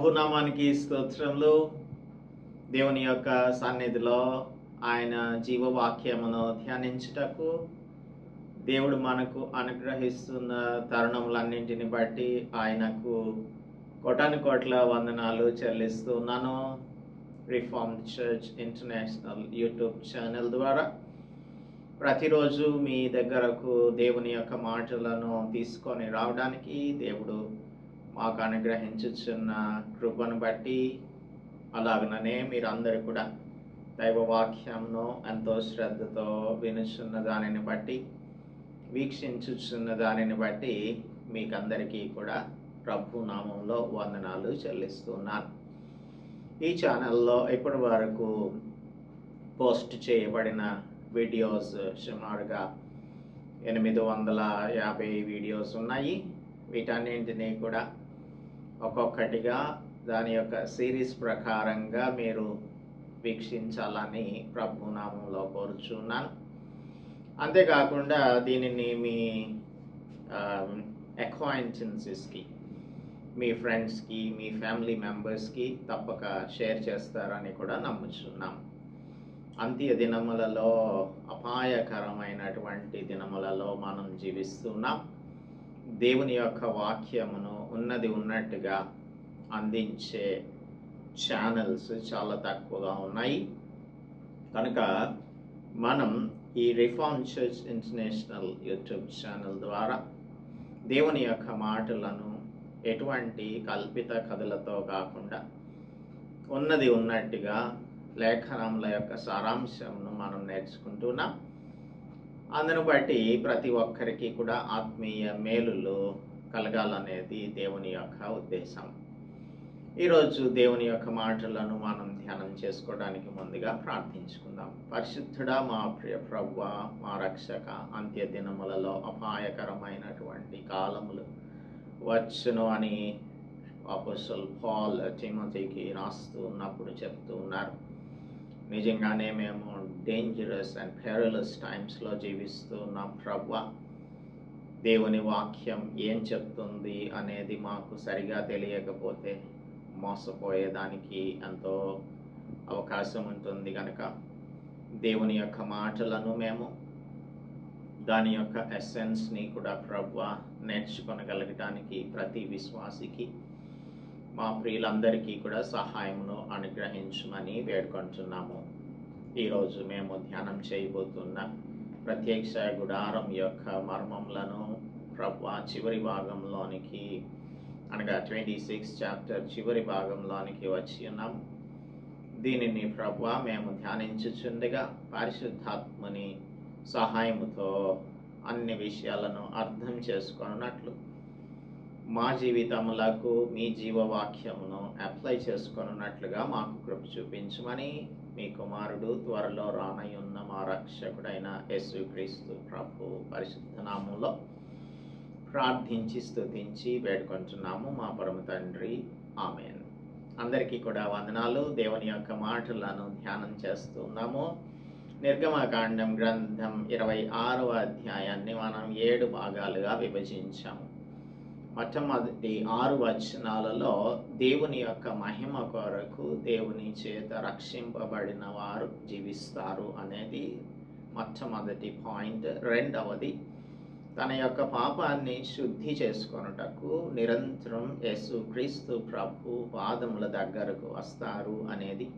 ప్రభునామానికి స్తోత్రములు. దేవుని యొక్క సన్నిధిలో ఆయన జీవవాక్యమును ధ్యానించుటకు దేవుడు మనకు అనుగ్రహిస్తున్న తరుణములన్నింటిని బట్టి ఆయనకు కోటాను కోట్ల వందనాలు చెల్లిస్తున్నాను. Reformed church international YouTube channel ద్వారా ప్రతిరోజు మీ దగ్గరకు దేవుని యొక్క మాటలను తీసుకొని రావడానికి దేవుడు మాకు అనుగ్రహించుచున్న కృపను బట్టి, అలాగనే మీరందరూ కూడా దైవవాక్యంను ఎంతో శ్రద్ధతో వినుచున్న దానిని బట్టి, వీక్షించుచున్న దానిని బట్టి మీకందరికీ కూడా ప్రభు నామంలో వందనాలు చెల్లిస్తున్నాను. ఈ ఛానల్లో ఇప్పటి వరకు పోస్ట్ చేయబడిన వీడియోస్ సుమారుగా 850 వీడియోస్ ఉన్నాయి. వీటన్నింటినీ కూడా ఒక్కొక్కటిగా దాని యొక్క సిరీస్ ప్రకారంగా మీరు వీక్షించాలని ప్రభు నామంలో కోరుచున్నాను. అంతేకాకుండా దీనిని మీ అక్వైంటెన్సెస్కి, మీ ఫ్రెండ్స్కి, మీ ఫ్యామిలీ మెంబర్స్కి తప్పక షేర్ చేస్తారని కూడా నమ్ముచున్నాం. అంత్య దినములలో, అపాయకరమైనటువంటి దినములలో మనం జీవిస్తున్నాం. దేవుని యొక్క వాక్యమును ఉన్నది ఉన్నట్టుగా అందించే ఛానల్స్ చాలా తక్కువగా ఉన్నాయి. కనుక మనం ఈ reformed church international YouTube channel ద్వారా దేవుని యొక్క మాటలను ఎటువంటి కల్పిత కథలతో కాకుండా ఉన్నది ఉన్నట్టుగా లేఖనముల యొక్క సారాంశంను మనం నేర్చుకుంటున్నాం. అందును బట్టి ప్రతి ఒక్కరికి కూడా ఆత్మీయ మేలులు కలగాలనేది దేవుని యొక్క ఉద్దేశం. ఈరోజు దేవుని యొక్క మాటలను మనం ధ్యానం చేసుకోవడానికి ముందుగా ప్రార్థించుకుందాం. పరిశుద్ధుడా, మా ప్రియ ప్రభువా, మా రక్షక, అంత్య దినములలో అపాయకరమైనటువంటి కాలములు వచ్చును అని అపోస్తలుడు పౌల్ తిమోతికి రాస్తూ ఉన్నప్పుడు చెప్తూ ఉన్నారు. నిజంగానే మేము డేంజరస్ అండ్ పెరిలస్ టైమ్స్లో జీవిస్తూ ఉన్నాం ప్రభువా. దేవుని వాక్యం ఏం చెప్తుంది అనేది మాకు సరిగా తెలియకపోతే మోసపోయేదానికి ఎంతో అవకాశం ఉంటుంది. కనుక దేవుని యొక్క మాటలను మేము దాని యొక్క ఎసెన్స్ని కూడా ప్రభువా నేర్చుకొనగలగటానికి ప్రతి విశ్వాసికి, మా ప్రియులందరికీ కూడా సహాయమును అనుగ్రహించమని వేడుకుంటున్నాము. ఈరోజు మేము ధ్యానం చేయబోతున్న ప్రత్యక్ష గుడారం యొక్క మర్మములను ప్రభువా చివరి భాగంలోనికి, అనగా 26 చాప్టర్ చివరి భాగంలోనికి వచ్చి ఉన్నాము. దీనిని ప్రభువా మేము ధ్యానించుచుండగా పరిశుద్ధాత్మని సహాయముతో అన్ని విషయాలను అర్థం చేసుకున్నట్లు, మా జీవితములకు మీ జీవవాక్యమును అప్లై చేసుకున్నట్లుగా మాకు కృప చూపించమని మీ కుమారుడు త్వరలో రానయ్యున్న మా రక్షకుడైన యేసుక్రీస్తు ప్రభు పరిశుద్ధ నామములో ప్రార్థించి స్తుతించి వేడుకుంటున్నాము మా పరమ తండ్రి, ఆమేన్. అందరికీ కూడా వందనాలు. దేవుని యొక్క మాటలను ధ్యానం చేస్తున్నాము. నిర్గమకాండం గ్రంథం 26వ అధ్యాయాన్ని మనం 7 భాగాలుగా విభజించాము. మొట్టమొదటి 6 వచనాలలో దేవుని యొక్క మహిమ కొరకు దేవుని చేత రక్షింపబడిన వారు జీవిస్తారు అనేది మొట్టమొదటి పాయింట్. రెండవది, తన యొక్క పాపాన్ని శుద్ధి చేసుకొనుటకు నిరంతరం యేసుక్రీస్తు ప్రభు పాదముల దగ్గరకు వస్తారు అనేది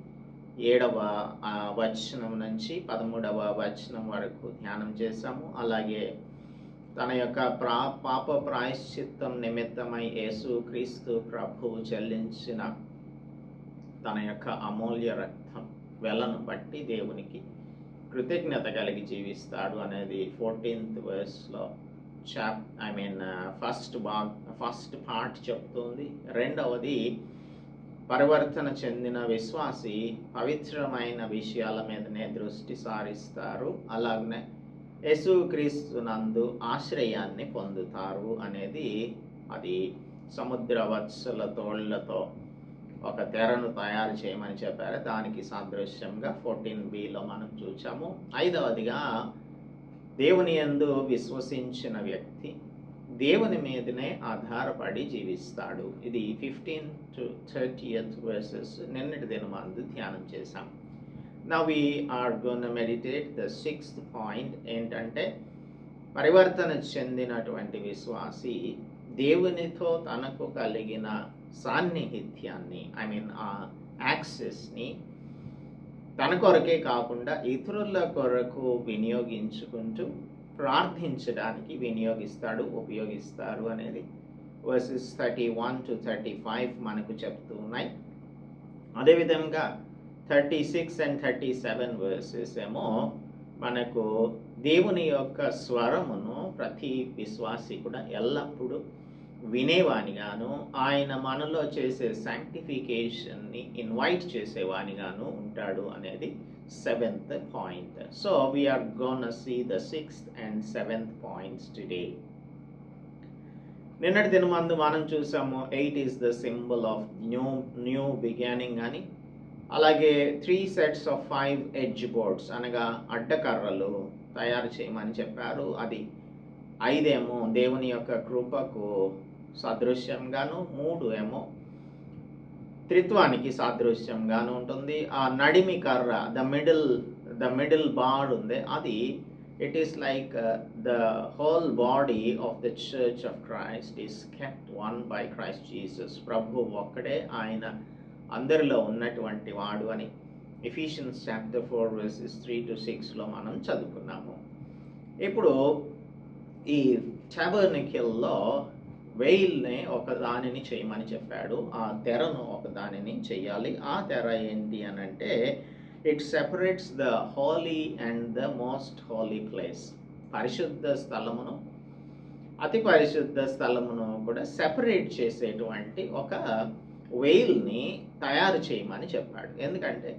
7వ వచనం నుంచి 13వ వచనం వరకు ధ్యానం చేశాము. అలాగే తన యొక్క పాప ప్రాయశ్చిత్తం నిమిత్తమై యేసుక్రీస్తు ప్రభువు చెల్లించిన తన యొక్క అమూల్య రక్తం వెలను బట్టి దేవునికి కృతజ్ఞత కలిగి జీవిస్తాడు అనేది 14th verseలో ఫస్ట్ పార్ట్ చెప్తుంది. రెండవది, పరివర్తన చెందిన విశ్వాసి పవిత్రమైన విషయాల మీదనే దృష్టి సారిస్తారు, అలాగనే యేసుక్రీస్తునందు ఆశ్రయాన్ని పొందుతారు అనేది, అది సముద్ర వత్సల తోళ్లతో ఒక తెరను తయారు చేయమని చెప్పారు. దానికి సాదృశ్యంగా 14bలో మనం చూసాము. ఐదవదిగా, దేవుని యందు విశ్వసించిన వ్యక్తి దేవుని మీదనే ఆధారపడి జీవిస్తాడు. ఇది 15 to 30th verses నిన్నటి దినమందు ధ్యానం చేశాం. Now we are going to meditate the 6th point. ఏంటంటే పరివర్తన చెందినటువంటి విశ్వాసి దేవునితో తనకు కలిగిన సాన్నిహిత్యాన్ని, ఆ యాక్సెస్ని తన కొరకే కాకుండా ఇతరుల కొరకు వినియోగించుకుంటూ ప్రార్థించడానికి ఉపయోగిస్తారు అనేది వర్సెస్ 31 to 35 మనకు చెప్తూ ఉన్నాయి. అదేవిధంగా 36 and 37 వర్సెస్ ఏమో మనకు దేవుని యొక్క స్వరమును ప్రతి విశ్వాసి కూడా ఎల్లప్పుడూ వినేవానిగాను, ఆయన మనలో చేసే సాంక్టిఫికేషన్ని ఇన్వైట్ చేసేవానిగాను ఉంటాడు అనేది 7th point. So we are gonna see the 6th and 7th points today. నిన్నటి దినమందు మనం చూసాము 8 is the symbol of new beginning అని, అలాగే 3 sets of 5 edge boards అనగా అడ్డకర్రలు తయారు చేయమని చెప్పారు. అది 5 ఏమో దేవుని యొక్క కృపకు సాదృశ్యంగాను, 3 ఏమో త్రిత్వానికి సాదృశ్యంగాను ఉంటుంది. ఆ నడిమి కర్ర, ద మిడిల్ బార్ ఉంది, అది it is like the whole body of the church of Christ is kept one by Christ Jesus. ప్రభు ఒక్కడే, ఆయన అందరిలో ఉన్నటువంటి వాడు అని ఎఫిషియన్స్ చాప్టర్ 4 verses 3 to 6లో మనం చదువుకున్నాము. ఇప్పుడు ఈ టాబర్నకిల్లో వెయిల్ని ఒక దానిని చేయమని చెప్పాడు, ఆ తెరను ఒక దానిని చేయాలి. ఆ తెర ఏంటి అని అంటే it separates the Holi and the most holy place. పరిశుద్ధ స్థలమును అతి పరిశుద్ధ స్థలమును కూడా సెపరేట్ చేసేటువంటి ఒక వెయిల్ని తయారు చేయమని చెప్పాడు. ఎందుకంటే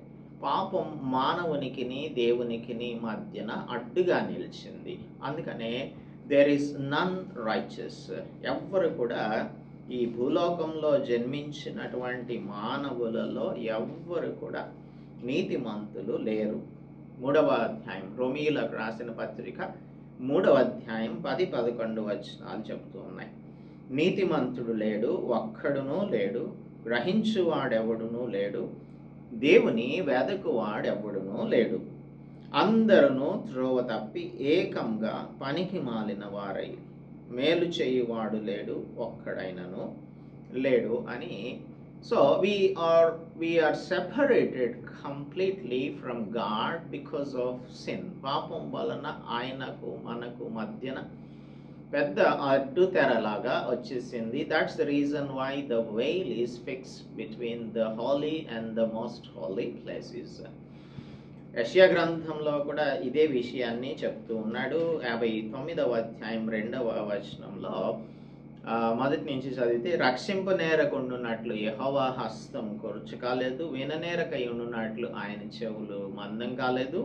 పాపం మానవునికిని దేవునికిని మధ్యన అడ్డుగా నిలిచింది. అందుకనే దేర్ ఈస్ నన్ రైచస్. ఎవ్వరు కూడా ఈ భూలోకంలో జన్మించినటువంటి మానవులలో ఎవ్వరు కూడా నీతిమంతులు లేరు. 3వ అధ్యాయం రోమీయులకు రాసిన పత్రిక 3వ అధ్యాయం 10-11 వచనాలు చెప్తూ ఉన్నాయి. నీతిమంతుడు లేడు, ఒక్కడునూ లేడు, గ్రహించువాడెవడునూ లేడు, దేవుని వెదకువాడెవడునూ లేడు, అందరూ త్రోవ తప్పి ఏకంగా పనికి మాలిన వారై, మేలు చేయువాడు లేడు, ఒక్కడైనను లేడు అని. So we are separated completely from God because of sin. పాపం వలన ఆయనకు మనకు మధ్యన పెద్ద అడ్డు తెరలాగా వచ్చేసింది. That's the reason why the veil is fixed between the holy and the most holy places. యెషయా గ్రంథంలో కూడా ఇదే విషయాన్ని చెప్తూ ఉన్నాడు. 59వ అధ్యాయం 2వ వచనంలో మొదటి నుంచి చదివితే, రక్షింపనేరకుండున్నట్లు యెహోవా హస్తం కొరుచు కాలేదు, విననేరకై ఉండున్నట్లు ఆయన చెవులు మందం కాలేదు,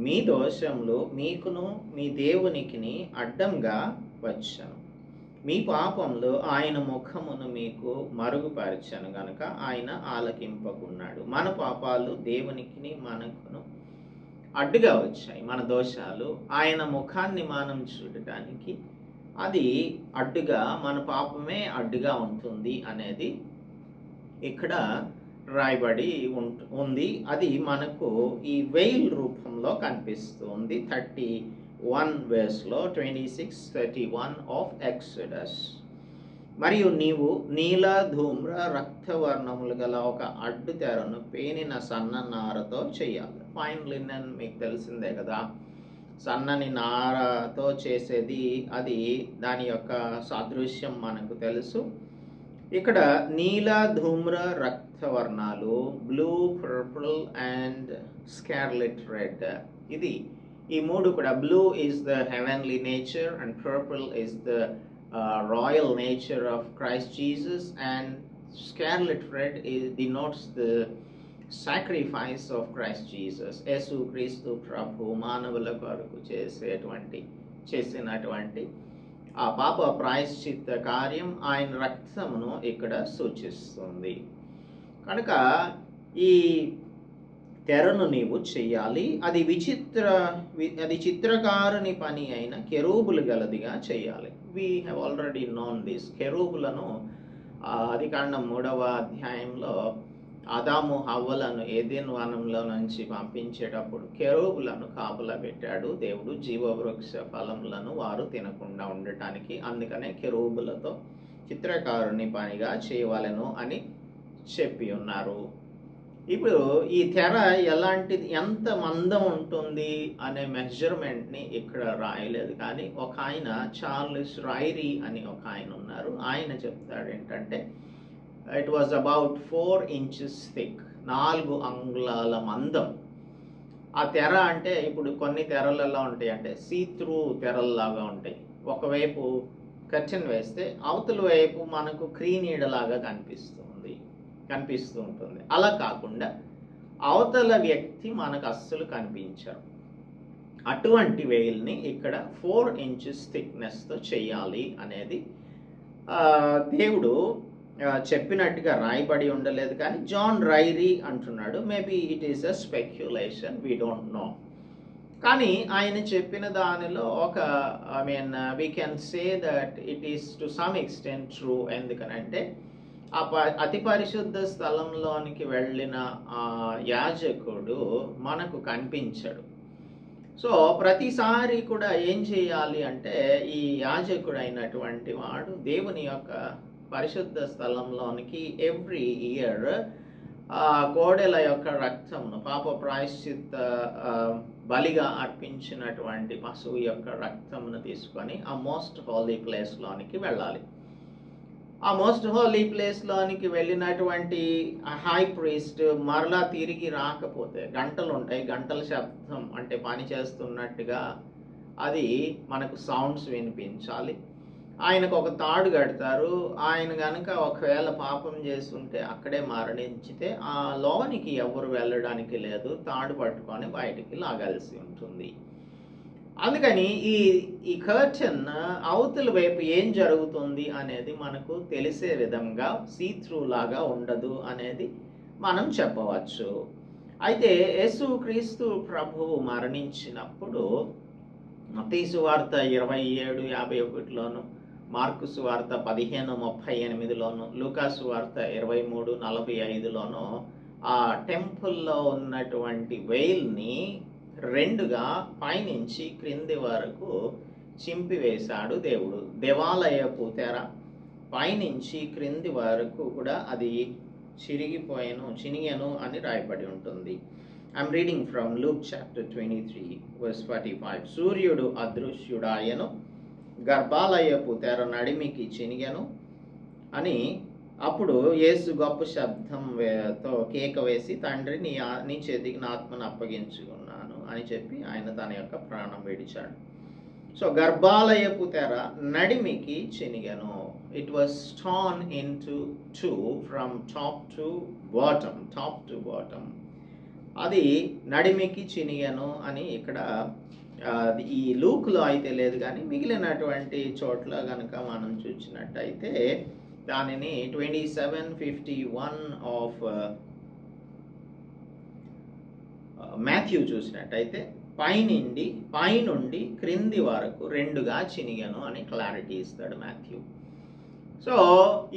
మీ దోషములు మీకును మీ దేవునికిని అడ్డంగా వచ్చాను, మీ పాపములు ఆయన ముఖమును మీకు మరుగుపరిచాను గనుక ఆయన ఆలకింపకున్నాడు. మన పాపాలు దేవునికిని మనకును అడ్డుగా వచ్చాయి. మన దోషాలు ఆయన ముఖాన్ని మనం చూడటానికి అది అడ్డుగా, మన పాపమే అడ్డుగా ఉంటుంది అనేది ఇక్కడ రాయబడి ఉంది. అది మనకు ఈ వెయిల్ రూపంలో కనిపిస్తుంది. 31 verseలో 26-31 ఆఫ్ ఎక్సోడస్. మరియు నీవు నీల ధూమ్ర రక్తవర్ణములు గల ఒక అడ్డు తెరను పేనిన సన్న నారతో చేయాలి. ఫైన్ లినెన్ మీకు తెలిసిందే కదా, సన్నని నారతో చేసేది, అది దాని యొక్క సాదృశ్యం మనకు తెలుసు. ఇక్కడ నీల ధూమ్ర రక్తవర్ణాలు, blue, purple and scarlet red, ఇది ఈ 3 కూడా. Blue is the heavenly nature and purple is the royal nature of Christ Jesus and scarlet red denotes the sacrifice of Christ Jesus. యేసు క్రీస్తు ప్రభు మానవుల కొరకు చేసినటువంటి ఆ పాప ప్రాయశ్చిత్త కార్యం, ఆయన రక్తమును ఇక్కడ సూచిస్తుంది. కనుక ఈ తెరను నీవు చెయ్యాలి. అది అది చిత్రకారుని పని అయిన కెరూబులు గలదిగా చేయాలి. We have already known this. కెరూబులను ఆదికాండం 3వ అధ్యాయంలో ఆదాము హవ్వలను ఏదెన్ వనంలో నుంచి పంపించేటప్పుడు కెరూబులను కాపలా పెట్టాడు దేవుడు, జీవవృక్ష ఫలములను వారు తినకుండా ఉండటానికి. అందుకనే కెరూబులతో చిత్రకారుని పనిగా చేయవలెను అని చెప్పి ఉన్నారు. ఇప్పుడు ఈ తెర ఎలాంటిది, ఎంత మందం ఉంటుంది అనే మెజర్మెంట్ని ఇక్కడ రాయలేదు. కానీ ఒక ఆయన చార్లెస్ రైరీ అని ఒక ఆయన ఉన్నారు. ఆయన చెప్తాడు ఏంటంటే it was about 4 inches thick, 4 అంగుళాల మందం. ఆ తెర అంటే ఇప్పుడు కొన్ని తెరలు ఎలా ఉంటాయి అంటే సీ త్రూ తెరల్లాగా ఉంటాయి. ఒకవైపు కర్టెన్ వేస్తే అవతల వైపు మనకు క్రీనీడలాగా కనిపిస్తూ ఉంటుంది. అలా కాకుండా అవతల వ్యక్తి మనకు అస్సలు కనిపించరు. అటువంటి వేల్ని ఇక్కడ 4 inches థిక్నెస్తో చేయాలి అనేది దేవుడు చెప్పినట్టుగా రాయబడి ఉండలేదు. కానీ జాన్ రైరీ అంటున్నాడు. Maybe it is a speculation, we don't know. కానీ ఆయన చెప్పిన దానిలో we can say that it is to some extent true. ఎందుకనంటే అతి పరిశుద్ధ స్థలంలోనికి వెళ్ళిన యాజకుడు మనకు కనిపించడు. సో ప్రతిసారి కూడా ఏం చేయాలి అంటే ఈ యాజకుడు అయినటువంటి వాడు దేవుని యొక్క పరిశుద్ధ స్థలంలోనికి ఎవ్రీ ఇయర్ కోడెల యొక్క రక్తమును, పాప ప్రాయశ్చిత్త బలిగా అర్పించినటువంటి పశువు యొక్క రక్తమును తీసుకొని ఆ మోస్ట్ హోలీ ప్లేస్లోనికి వెళ్ళాలి. ఆ మోస్ట్ హోలీ ప్లేస్లోనికి వెళ్ళినటువంటి హై ప్రీస్ట్ మరలా తిరిగి రాకపోతే, గంటలు ఉంటాయి, గంటల శబ్దం అంటే పని చేస్తున్నట్టుగా అది మనకు సౌండ్స్ వినిపించాలి. ఆయనకు ఒక తాడు కడతారు. ఆయన కనుక ఒకవేళ పాపం చేస్తుంటే అక్కడే మరణించితే ఆ లోనికి ఎవరు వెళ్ళడానికి లేదు, తాడు పట్టుకొని బయటికి లాగాల్సి ఉంటుంది. అందుకని ఈ కర్టెన్ అవతల వైపు ఏం జరుగుతుంది అనేది మనకు తెలిసే విధంగా సీత్రూ లాగా ఉండదు అనేది మనం చెప్పవచ్చు. అయితే యేసుక్రీస్తు ప్రభువు మరణించినప్పుడు మత్తయి సువార్త 27:51లోను, మార్కు సువార్త 15:38లోను, లూకా సువార్త 23:45లోను ఆ టెంపుల్లో ఉన్నటువంటి వెయిల్ని 2గా పైనుంచి క్రింది వరకు చింపివేశాడు దేవుడు. దేవాలయపు తెర పైనుంచి క్రింది వరకు కూడా అది చినిగెను అని రాయబడి ఉంటుంది. I'm reading from Luke chapter 23:45. సూర్యుడు అదృశ్యుడాయను, గర్భాలయపు తెర నడిమికి చినిగెను అని. అప్పుడు యేసు గొప్ప శబ్దంతో కేక వేసి, తండ్రి నీ చేతికి నా ఆత్మను అప్పగించుకున్నాను అని చెప్పి ఆయన తన యొక్క ప్రాణం విడిచాడు. సో గర్భాలయపు తెర నడిమికి చినిగెను. It was torn into 2 from top to bottom. అది నడిమికి చినిగెను అని ఇక్కడ ఈ లూక్లో అయితే లేదు. కానీ మిగిలినటువంటి చోట్ల కనుక మనం చూసినట్టయితే దానిని 27:51 ఆఫ్ మాథ్యూ చూసినట్టయితే పైనుండి క్రింది వరకు 2గా చినిగెను అని క్లారిటీ ఇస్తాడు మాథ్యూ. సో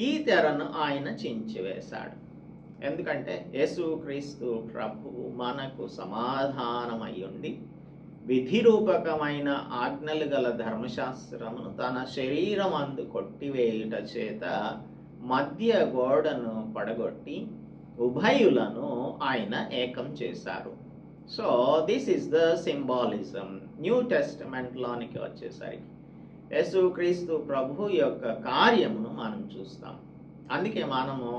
ఈ తెరను ఆయన చించివేశాడు. ఎందుకంటే యేసుక్రీస్తు ప్రభువు మనకు సమాధానమయ్యుండి విధిరూపకమైన ఆజ్ఞలు గల ధర్మశాస్త్రమును తన శరీరమందు కొట్టివేయుట చేత మధ్య గోడను పడగొట్టి ఉభయులను ఆయన ఏకం చేశారు. So this is the symbolism. New టెస్టమెంట్లోనికి వచ్చేసరికి యేసుక్రీస్తు ప్రభు యొక్క కార్యమును మనం చూస్తాం. అందుకే మనము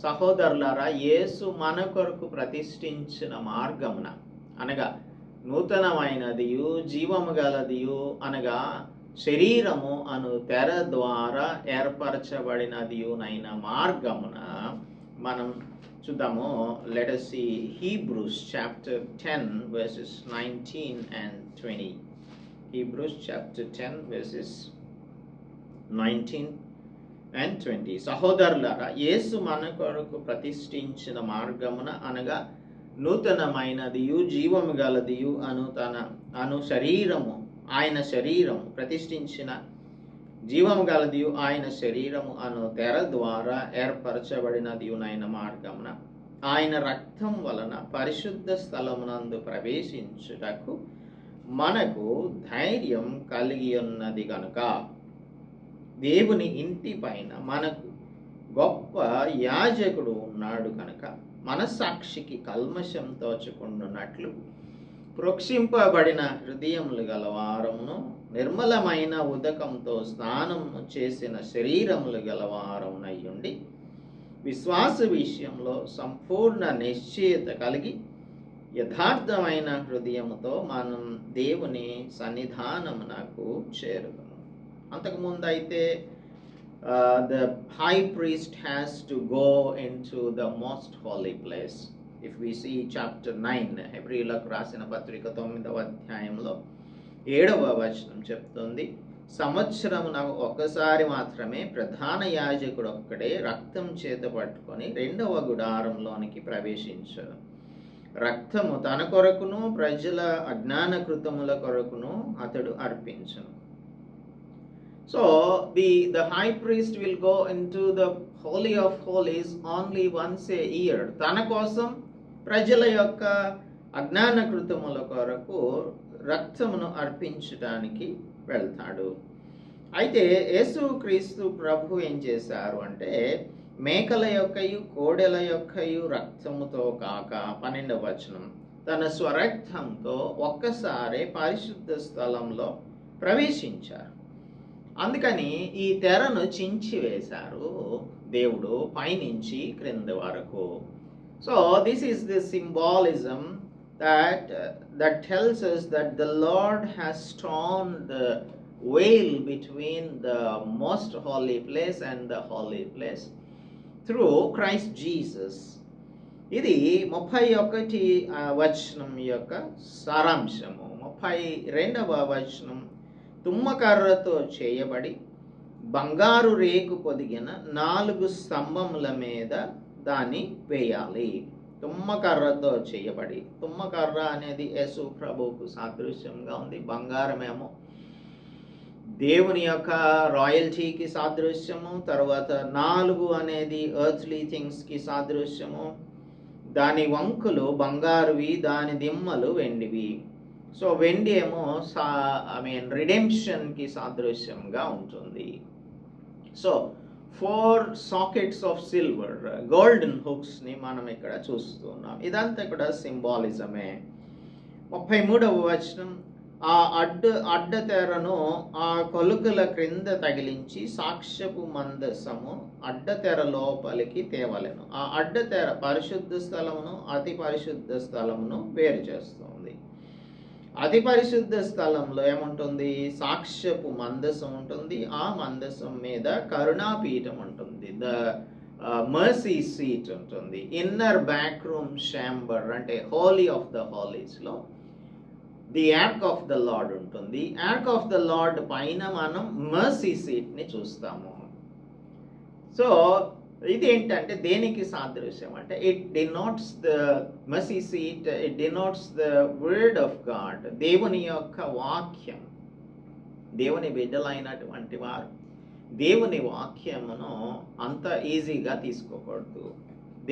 సహోదరులారా, యేసు మన కొరకు ప్రతిష్ఠించిన మార్గమున అనగా నూతనమైనదియు జీవము గలదియు అనగా శరీరము అను తెర ద్వారా ఏర్పరచబడినదియునైన మార్గమున మనం చూద్దాము. Let us see Hebrews chapter 10 verses 19 and 20. Hebrews chapter 10 verses 19 and 20. సహోదరులారా, యేసు మన కొరకు ప్రతిష్ఠించిన మార్గమున అనగా నూతనమైనదియు జీవము గలదియు అను శరీరము, ఆయన శరీరము ప్రతిష్ఠించిన జీవము గలదియు ఆయన శరీరము అను తెర ద్వారా ఏర్పరచబడినదియునైన మార్గమున ఆయన రక్తం వలన పరిశుద్ధ స్థలమునందు ప్రవేశించుటకు మనకు ధైర్యం కలిగి ఉన్నది గనుక దేవుని ఇంటి పైన మనకు గొప్ప యాజకుడు ఉన్నాడు కనుక మనస్సాక్షికి కల్మషం తోచుకుంటున్నట్లు ప్రోక్షింపబడిన హృదయములు గలవారమును నిర్మలమైన ఉదకంతో స్నానము చేసిన శరీరములు గలవారమునయ్యుండి విశ్వాస విషయంలో సంపూర్ణ నిశ్చయత కలిగి యథార్థమైన హృదయముతో మనం దేవుని సన్నిధానమునకు చేరుదుము. అంతకుముందు అయితే the high priest has to go into the most holy place. If we see chapter 9, హెబ్రీయులకు రాసిన పత్రిక 9వ అధ్యాయంలో 7వ వచనం చెప్తుంది, సంవత్సరమున ఒక్కసారి మాత్రమే ప్రధాన యాజకుడు ఒక్కడే రక్తం చేత పట్టుకొని 2వ గుడారంలోనికి ప్రవేశించను. రక్తము తన కొరకును ప్రజల అజ్ఞాన కృతముల కొరకును అతడు అర్పించును. So the high priest will go into the holy of holies only once a year. తన కోసం ప్రజల యొక్క అజ్ఞాన కృతముల కొరకు రక్తమును అర్పించడానికి వెళ్తాడు. అయితే యేసుక్రీస్తు ప్రభు ఏం చేశారు అంటే మేకల యొక్కయు కోడెల యొక్కయు రక్తముతో కాక 12వ వచనం తన స్వరక్తంతో ఒక్కసారి పరిశుద్ధ స్థలంలో ప్రవేశించారు. అందుకని ఈ తెరను చించివేశారు దేవుడు పైనుంచి క్రింద వరకు. So this is the symbolism that tells us that the Lord has torn the veil between the most holy place and the holy place through Christ Jesus. ఇది 31 వచనం యొక్క సారాంశము. 32వ వచనం తుమ్మకర్రతో చేయబడి బంగారు రేకు పొదిగిన 4 స్తంభముల మీద దాన్ని వేయాలి. తుమ్మకర్రతో చేయబడి, తుమ్మకర్ర అనేది యేసు ప్రభువుకు సాదృశ్యంగా ఉంది. బంగారమేమో దేవుని యొక్క రాయల్టీకి సాదృశ్యము, తర్వాత 4 అనేది ఎర్త్లీ థింగ్స్కి సాదృశ్యము. దాని వంకులు బంగారువి, దాని దిమ్మలు వెండివి. సో వెండి ఏమో రిడెంప్షన్కి సాదృశ్యంగా ఉంటుంది. So 4 sockets of silver, golden హుక్స్ని మనం ఇక్కడ చూస్తున్నాం. ఇదంతా కూడా సింబాలిజమే. 33వ వచనం ఆ అడ్డతెరను ఆ కొలుకుల క్రింద తగిలించి సాక్ష్యపు మందసము అడ్డతెర లోపలికి తేవలెను. ఆ అడ్డతెర పరిశుద్ధ స్థలమును అతి పరిశుద్ధ స్థలమును వేరు చేస్తుంది. అతి పరిశుద్ధ స్థలంలో ఏముంటుంది? సాక్ష్యపు మందసం ఉంటుంది. ఆ మందసం మీద కరుణాపీఠం ఉంటుంది. ద మర్సీ సీట్ ఉంటుంది. ఇన్నర్ బ్యాక్ రూమ్ ఛాంబర్ అంటే హోలీ ఆఫ్ ద హోలీస్లో the ark of the Lord ఉంటుంది. ఆర్క్ ఆఫ్ ద లార్డ్ పైన మనం మర్సీ సీట్ని చూస్తాము. సో ఇది ఏంటంటే దేనికి సాదృశ్యం అంటే it denotes the mercy seat, it denotes the word of God. దేవుని యొక్క వాక్యం. దేవుని బిడ్డలైనటువంటి వారు దేవుని వాక్యమును అంత ఈజీగా తీసుకోకూడదు.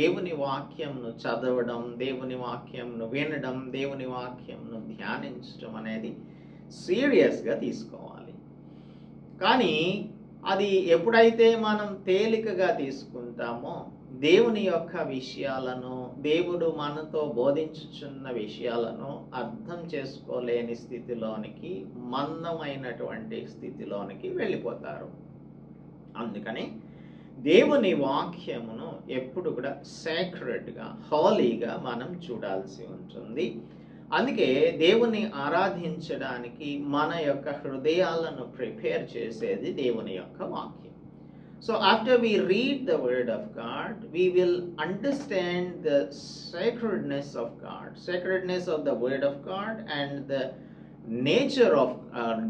దేవుని వాక్యంను చదవడం, దేవుని వాక్యంను వినడం, దేవుని వాక్యంను ధ్యానించడం అనేది సీరియస్గా తీసుకోవాలి. కానీ అది ఎప్పుడైతే మనం తేలికగా తీసుకుంటామో దేవుని యొక్క విషయాలను, దేవుడు మనతో బోధించుచున్న విషయాలను అర్థం చేసుకోలేని స్థితిలోనికి, మందమైనటువంటి స్థితిలోనికి వెళ్ళిపోతారు. అందుకని దేవుని వాక్యమును ఎప్పుడు కూడా సేక్రెడ్గా, హోలీగా మనం చూడాల్సి ఉంటుంది. అందుకే దేవుని ఆరాధించడానికి మన యొక్క హృదయాలను ప్రిపేర్ చేసేది దేవుని యొక్క వాక్యం. So after we read the word of God, we will understand the sacredness of God, sacredness of the word of God and the nature of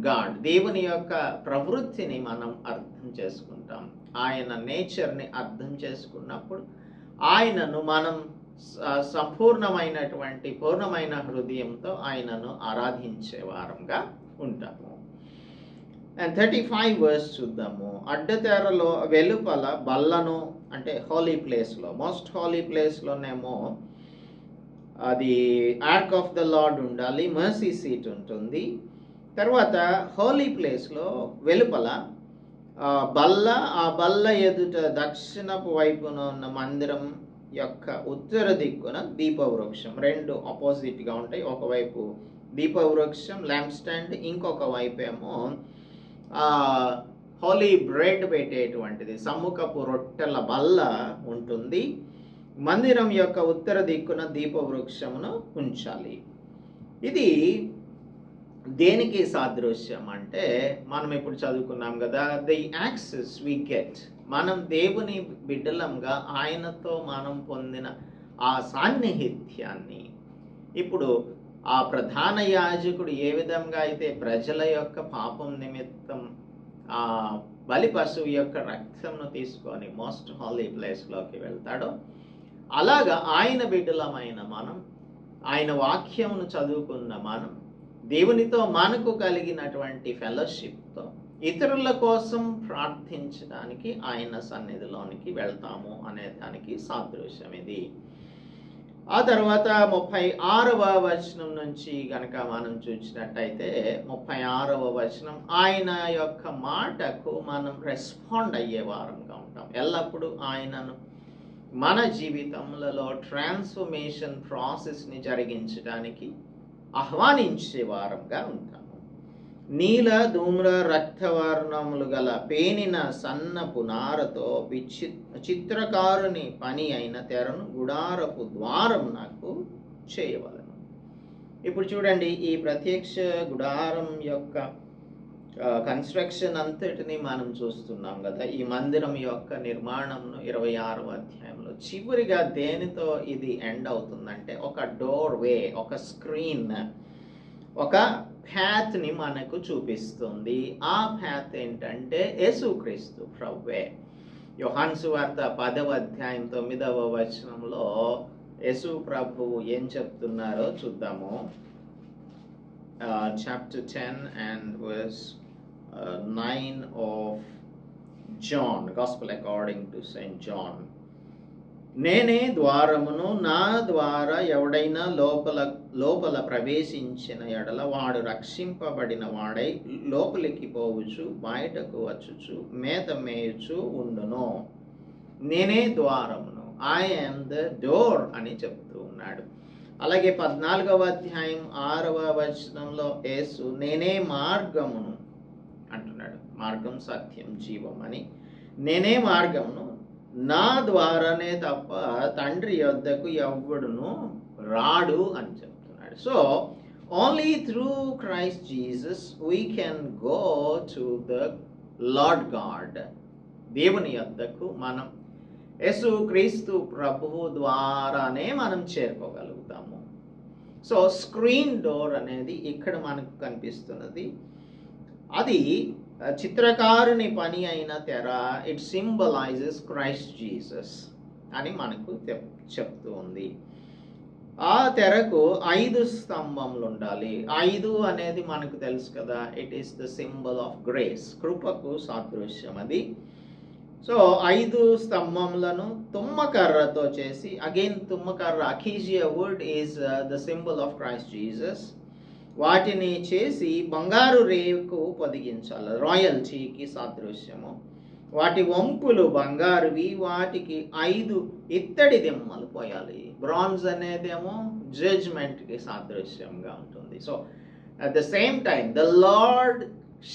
God. దేవుని యొక్క ప్రవృత్తిని మనం అర్థం చేసుకుంటాం. ఆయన నేచర్ని అర్థం చేసుకున్నప్పుడు ఆయనను మనం సంపూర్ణమైనటువంటి పూర్ణమైన హృదయంతో ఆయనను ఆరాధించే వారంగా ఉంటాము. అండ్ 35 వర్స్ చూద్దాము. అడ్డతెరలో వెలుపల బల్లను, అంటే హోలీ ప్లేస్లో, మోస్ట్ హోలీ ప్లేస్లోనేమో అది ఆర్క్ ఆఫ్ ద లార్డ్ ఉండాలి, మర్సీ సీట్ ఉంటుంది. తర్వాత హోలీ ప్లేస్లో వెలుపల బల్ల, ఆ బల్ల ఎదుట దక్షిణపు వైపున ఉన్న మందిరం యొక్క ఉత్తర దిక్కున దీపవృక్షం, రెండు ఆపోజిట్గా ఉంటాయి. ఒకవైపు దీపవృక్షం ల్యాంప్ స్టాండ్, ఇంకొక వైపు ఏమో హోలీ బ్రెడ్ పెట్టేటువంటిది సమ్ముఖపు రొట్టెల బల్ల ఉంటుంది. మందిరం యొక్క ఉత్తర దిక్కున దీపవృక్షమును ఉంచాలి. ఇది దేనికి సాదృశ్యం అంటే, మనం ఇప్పుడు చదువుకున్నాం కదా, ది యాక్సెస్ వి గెట్, మనం దేవుని బిడ్డలంగా ఆయనతో మనం పొందిన ఆ సాన్నిహిత్యాన్ని, ఇప్పుడు ఆ ప్రధాన యాజకుడు ఏ విధంగా అయితే ప్రజల యొక్క పాపం నిమిత్తం ఆ బలి పశువు యొక్క రక్తంను తీసుకొని మోస్ట్ హాలీ ప్లేస్లోకి వెళ్తాడో, అలాగా ఆయన బిడ్డలమైన మనం, ఆయన వాక్యమును చదువుకున్న మనం, దేవునితో మనకు కలిగినటువంటి ఫెలోషిప్తో ఇతరుల కోసం ప్రార్థించడానికి ఆయన సన్నిధిలోనికి వెళ్తాము అనే దానికి సాదృశ్యం ఇది. ఆ తర్వాత 36వ వచనం నుంచి గనక మనం చూసినట్టయితే, 36వ వచనం, ఆయన యొక్క మాటకు మనం రెస్పాండ్ అయ్యే వారంగా ఉంటాం. ఎల్లప్పుడూ ఆయనను మన జీవితంలో ట్రాన్స్ఫర్మేషన్ ప్రాసెస్ని జరిగించడానికి ఆహ్వానించే వారంగా ఉంటాము. నీల ధూమ్ర రక్తవర్ణములు గల పేనిన సన్నపు నారతో చిత్రకారుని పని అయిన తెరను గుడారపు ద్వారం నాకు చేయవలను. ఇప్పుడు చూడండి, ఈ ప్రత్యక్ష గుడారం యొక్క కన్స్ట్రక్షన్ అంతటిని మనం చూస్తున్నాం కదా. ఈ మందిరం యొక్క నిర్మాణంను 26వ అధ్యాయంలో చివరిగా దేనితో ఇది ఎండ్ అవుతుందంటే, ఒక డోర్ వే, ఒక స్క్రీన్, ఒక ప్యాత్ని మనకు చూపిస్తుంది. ఆ ప్యాత్ ఏంటంటే యేసుక్రీస్తు ప్రభువే. యోహాను సువార్త 10వ అధ్యాయం 9వ వచనంలో యేసు ప్రభువు ఏం చెప్తున్నారో చూద్దాము. Chapter 10 and verse 9 of John, Gospel according to St. John. నేనే ద్వారమును, నా ద్వారా ఎవడైనా లోపల ప్రవేశించిన ఎడల వాడు రక్షింపబడిన వాడై లోపలికి పోవచ్చు, బయటకు వచ్చుచు మేత మేయుచు ఉండును. నేనే ద్వారమును, ఐ యామ్ ద డోర్ అని చెప్తూ ఉన్నాడు. అలాగే 14వ అధ్యాయం 6వ వచనంలో యేసు నేనే మార్గమును అంటున్నాడు. మార్గం, సత్యం, జీవం అని. నేనే మార్గమును, నా ద్వారానే తప్ప తండ్రి యొద్దకు ఎవ్వడును రాడు అని చెప్తున్నాడు. So only through Christ Jesus we can go to the lord God. దేవుని యొద్దకు మనం యేసు క్రీస్తు ప్రభువు ద్వారానే మనం చేరుకోగలుగుతాము. సో స్క్రీన్ డోర్ అనేది ఇక్కడ మనకు కనిపిస్తున్నది. అది చిత్రకారుని పని అయిన తెర. ఇట్ సింబలైజెస్ క్రైస్ట్ జీసస్ అని మనకు చెప్తూ ఉంది. ఆ తెరకు 5 స్తంభములు ఉండాలి. 5 అనేది మనకు తెలుసు కదా, it is the symbol of grace, కృపకు సాదృశ్యం అది. సో 5 స్తంభములను తుమ్మకర్రతో చేసి, అగైన్ తుమ్మకర్ర, acacia wood is the symbol of Christ Jesus. వాటిని చేసి బంగారు రేకు పొదిగించాలి, రాయల్టీకి సాదృశ్యము. వాటి వంపులు బంగారువి, వాటికి 5 ఇత్తడి దిమ్మలు పోయాలి. బ్రాంజ్ అనేదేమో జడ్జ్మెంట్కి సాదృశ్యంగా ఉంటుంది. So at the same time the lord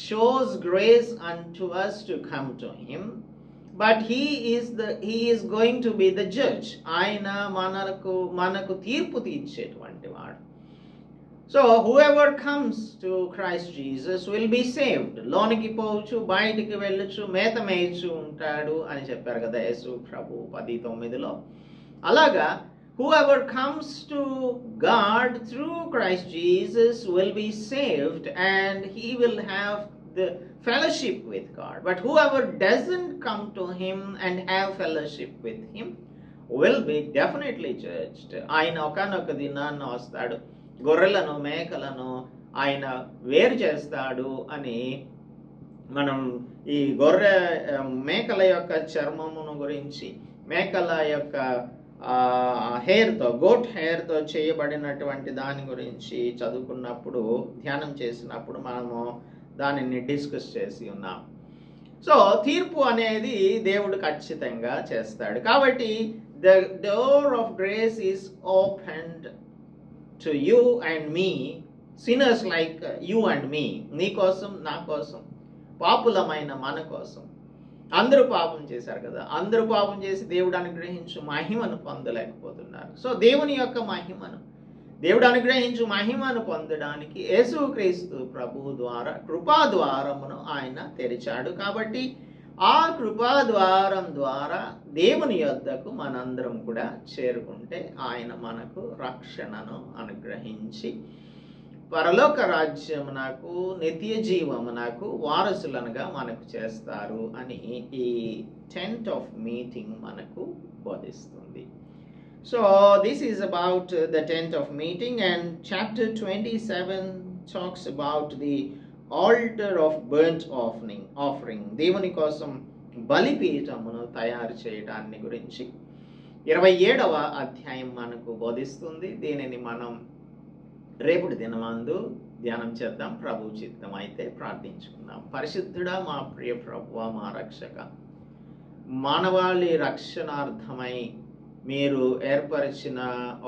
shows grace unto us to come to him, but he is going to be the judge. ఆయన మనకు తీర్పు తీర్చేటువంటి వాడు. So whoever comes to Christ Jesus will be saved. లోనికి పోవచ్చు, బయటికి వెళ్ళొచ్చు, మేత మేయచ్చు ఉంటాడు అని చెప్పారు కదా యేసు ప్రభు 10:9లో. అలాగా whoever comes to God through Christ Jesus will be saved and he will have the fellowship with God. But whoever doesn't come to him and have fellowship with him will be definitely judged. ఆయన ఒకానొక దినాన్న వస్తాడు, గొర్రెలను మేకలను ఆయన వేరు చేస్తాడు అని మనం ఈ గొర్రె మేకల యొక్క చర్మమును గురించి, మేకల యొక్క హెయిర్తో, గోట్ హెయిర్తో చేయబడినటువంటి దాని గురించి చదువుకున్నప్పుడు, ధ్యానం చేసినప్పుడు మనము దానిని డిస్కస్ చేసి ఉన్నాం. సో తీర్పు అనేది దేవుడు ఖచ్చితంగా చేస్తాడు. కాబట్టి the door of grace is opened to you and me, sinners like you and me, నీ కోసం, నా కోసం, పాపులమైన మన కోసం. అందరూ పాపం చేశారు కదా, అందరూ పాపం చేసి దేవుడు అనుగ్రహించు మహిమను పొందలేకపోతున్నారు. సో దేవుని యొక్క మహిమను, దేవుడు అనుగ్రహించు మహిమను పొందడానికి యేసుక్రీస్తు ప్రభువు ద్వారా కృపా ద్వారమును ఆయన తెరిచాడు. కాబట్టి ఆ కృపా ద్వారం ద్వారా దేవుని యొద్దకు మనందరం కూడా చేరుకుంటే ఆయన మనకు రక్షణను అనుగ్రహించి పరలోక రాజ్యమునకు, నిత్య జీవమునకు వారసులనుగా మనకు చేస్తారు అని ఈ టెంట్ ఆఫ్ మీటింగ్ మనకు బోధిస్తుంది. So this is about the tent of meeting, and chapter 27 talks about the altar of burnt offering. దేవుని కోసం బలిపీఠమును తయారు చేయడాన్ని గురించి 27వ అధ్యాయం మనకు బోధిస్తుంది. దీనిని మనం రేపటి దినమందు ధ్యానం చేద్దాం. ప్రభు చిత్తం అయితే ప్రార్థించుకుందాం. పరిశుద్ధుడా, మా ప్రియ ప్రభువా, మా రక్షక, మానవాళి రక్షణార్థమై మీరు ఏర్పరిచిన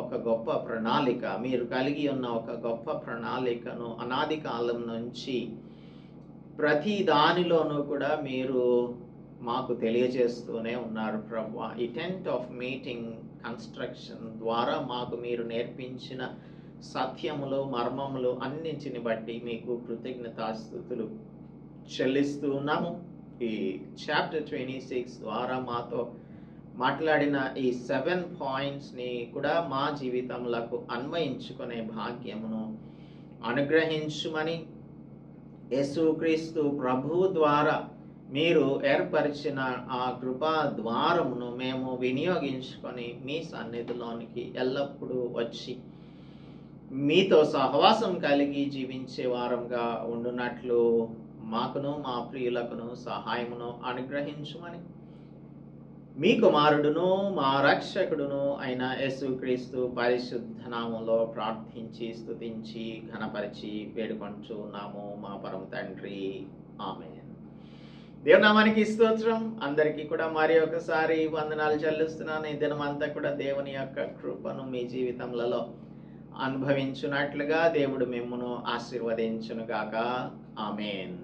ఒక గొప్ప ప్రణాళిక, మీరు కలిగి ఉన్న ఒక గొప్ప ప్రణాళికను అనాది కాలం నుంచి ప్రతి దానిలోనూ కూడా మీరు మాకు తెలియజేస్తూనే ఉన్నారు ప్రభువా. ఈ టెంట్ ఆఫ్ మీటింగ్ కన్స్ట్రక్షన్ ద్వారా మాకు మీరు నేర్పించిన సత్యములు, మర్మములు అన్నింటిని బట్టి మీకు కృతజ్ఞతాస్తుతులు చెల్లిస్తూ ఉన్నాము. ఈ చాప్టర్ 26 ద్వారా మాతో మాట్లాడిన ఈ 7 పాయింట్స్ని కూడా మా జీవితములకు అన్వయించుకునే భాగ్యమును అనుగ్రహించుమని, యేసుక్రీస్తు ప్రభువు ద్వారా మీరు ఏర్పరిచిన ఆ కృపా ద్వారమును మేము వినియోగించుకొని మీ సన్నిధిలోనికి ఎల్లప్పుడూ వచ్చి మీతో సహవాసం కలిగి జీవించే వారంగా ఉండునట్లు మాకును మా ప్రియులకును సహాయమును అనుగ్రహించుమని మీ కుమారుడును మా రక్షకుడును అయిన యేసుక్రీస్తు పరిశుద్ధ నామములో ప్రార్థించి స్తుతించి ఘనపరిచి వేడుకొంచున్నాము మా పరమ తండ్రి, ఆమేన్. దేవుని నామానికి స్తోత్రం. అందరికీ కూడా మరి ఒకసారి వందనాలు చెల్లిస్తున్నాను. ఈ దినమంతా కూడా దేవుని యొక్క కృపను మీ జీవితములలో అనుభవించున్నట్లుగా దేవుడు మిమ్మును ఆశీర్వదించునుగాక. ఆమేన్.